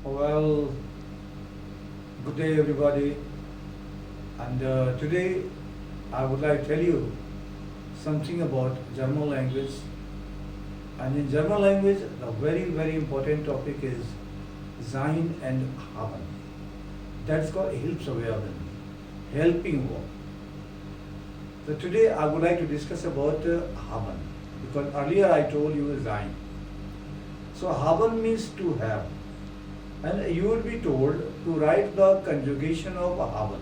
Well, good day everybody. And today I would like to tell you something about German language. And in German language, the very important topic is Sein and Haben. That's called Hilfsverben, helping verb. So today I would like to discuss about Haben, because earlier I told you Sein. So Haben means to have, and you will be told to write the conjugation of haben.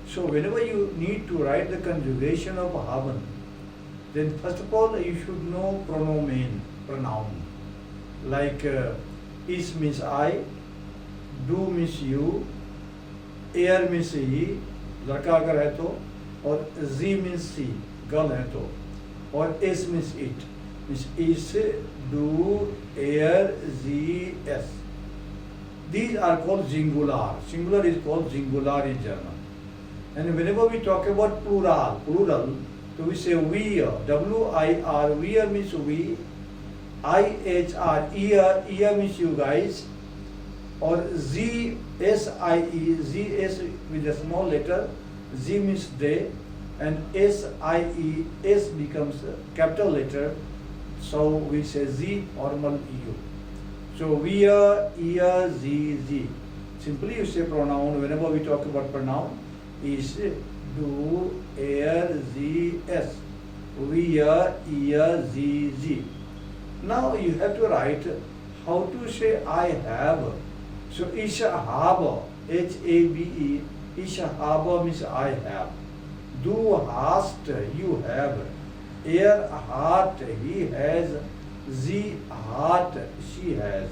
So whenever you need to write the conjugation of haben, then first of all you should know pronoun. Like is means I, do means you, er means he, लड़का अगर है तो, और z means she, girl है तो, और s means it, means is, do, er, z, s. These are called singular. Singular is called singular in German. And whenever we talk about plural, so we say wir, W-I-R, wir means we, I-H-R, ear means you guys, or Z, S-I-E, Z-S with a small letter, Z means they, and S-I-E, S becomes a capital letter, so we say Z, normal EU. So we are, ear, z. Simply you say pronoun. Whenever we talk about pronoun, is do, er, z, s. We are, ear, z. Now you have to write how to say I have. So ich habe, H-A-B-E. Ich habe means I have. Du hast, you have. Er hat, he has. Z hat, she has.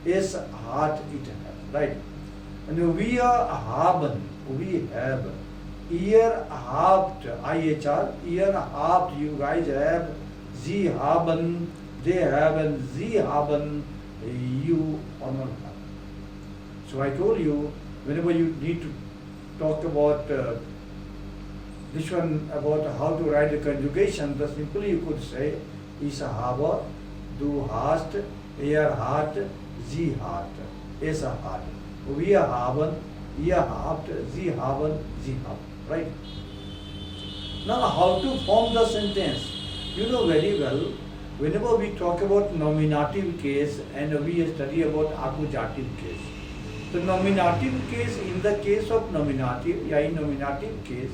S hat, it has. Right? And wir haben, we have. Ihr habt, I-H-R, ihr habt, you guys have. Sie haben, they have, and sie haben, you or not have. So I told you, whenever you need to talk about this one, about how to write the conjugation, then simply you could say, ich habe, du hast, er hat, sie hat, es hat. Wir haben, ihr habt, sie haben, sie haben. Right? Now how to form the sentence? You know very well, whenever we talk about nominative case and we study about accusative case. The nominative case, in the case of nominative, in nominative case,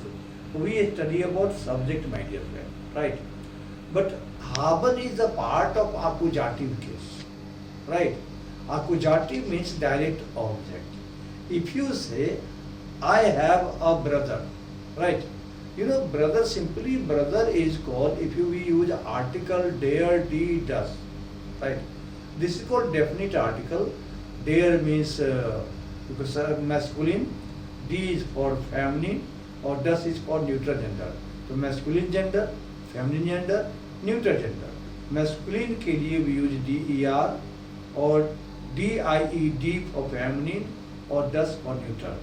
we study about subject, my dear friend. Right? But haben is a part of accusative case, right? Accusative means direct object. If you say, I have a brother, right? You know, brother, simply brother is called, if you use article, der, die, das, right? This is called definite article. Der means masculine, die is for feminine, or das is for neutral gender. So masculine gender, feminine gender, neutral gender. Masculine के लिए we use DER or DIED for feminine or das for neutral.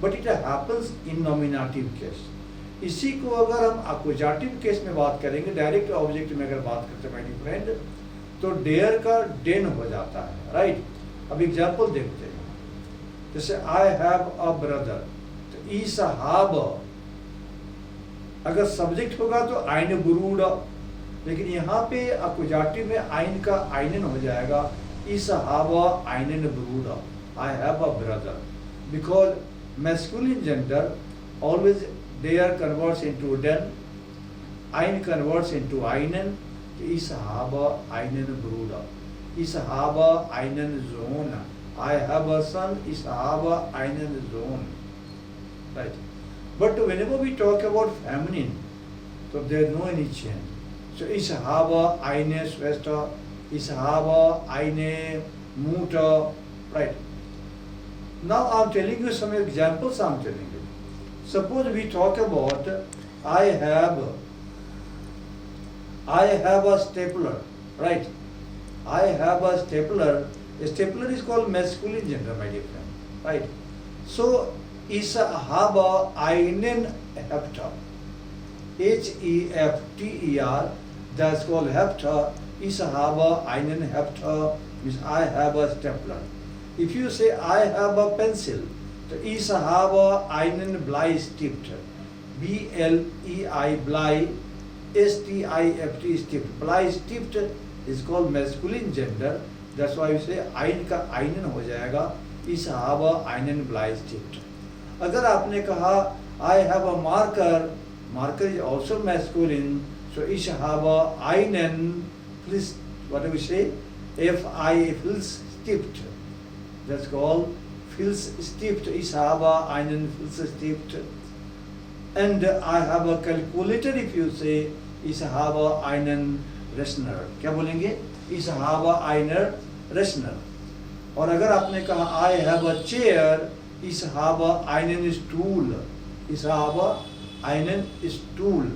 But it happens in nominative case. इसी को अगर हम accusative case में बात करेंगे, direct object में अगर बात करते हैं माय फ्रेंड, तो डेयर का डेन हो जाता है, राइट? अब एग्जाम्पल देखते हैं. जैसे आई हैव अ ब्रदर, तो इस हाब अगर सब्जेक्ट होगा तो आइन बुरूड, लेकिन यहाँ पे अकुजाटिव में आइन का आइनन हो जाएगा. इस हावा आइनन ब्रूड, I have a brother, because masculine gender always there converts into डेन, आइन कन्वर्ट्स इनटू आइनन. इस हावा आइनन ब्रूड, इस हावा आइनन zone, I have a son, इस हावा आइनन जोन, right? But whenever we talk about feminine, so there is no any change. So ich habe eine Schwester, ich habe eine Mutter, right? Now I am telling you some examples. I am telling you. Suppose we talk about I have a stapler, right? I have a stapler. A stapler is called masculine gender, my dear friend, right? So ich habe einen Hefter, H-E-F-T-E-R, that's called Hefter. Ich habe einen Hefter means I have a stapler. If you say I have a pencil, तो ich habe einen Bleistift. B-L-E-I, Blei, S-T-I-F-T, Stift. Bleistift is called masculine gender. That's why you say ein का einen हो जाएगा. Ich habe einen Bleistift. अगर आपने कहा I have a marker, marker is also masculine. So ich habe einen, what do we say? F-I, Filzstift. That's called Filzstift. Ich habe einen Filzstift. And I have a calculator. If you say ich habe einen Rechner, क्या बोलेंगे? Ich habe einen Rechner. और अगर आपने कहा I have a chair, ich habe einen Stuhl. Ich habe einen Stuhl.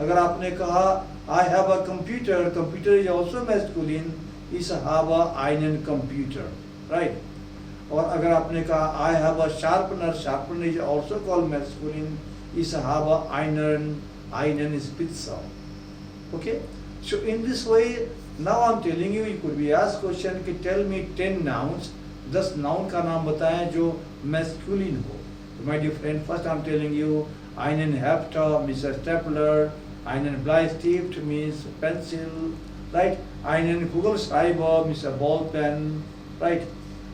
अगर आपने कहा I have a computer, computer is also masculine. Ich habe einen Computer, right? और अगर आपने कहा I have a sharpener, sharpener is also called masculine. Ich habe einen Spitzer. Okay? So in this way, now I'm telling you, you could be asked question कि tell me 10 nouns, 10 noun का नाम बताएं जो masculine हो. So my dear friend, first I'm telling you, einen Hefter means a stapler, einen Bleistift means pencil, right? Einen Kugelschreiber means a ball pen, right?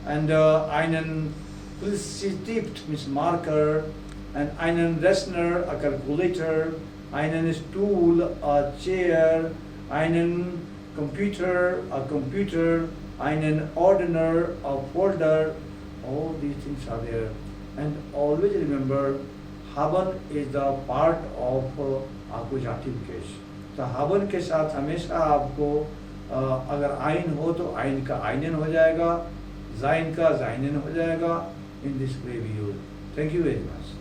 And einen Filzstift means marker, and einen Rechner, a calculator, einen Stuhl, a chair, einen computer, a computer, einen Ordner, a folder. All these things are there. And always remember, haben is the part of accusative case. तो haben के साथ हमेशा आपको अगर आइन हो तो आइन का आइनन हो जाएगा, जाइन का जाइनन हो जाएगा. In this way we use. Thank you very much.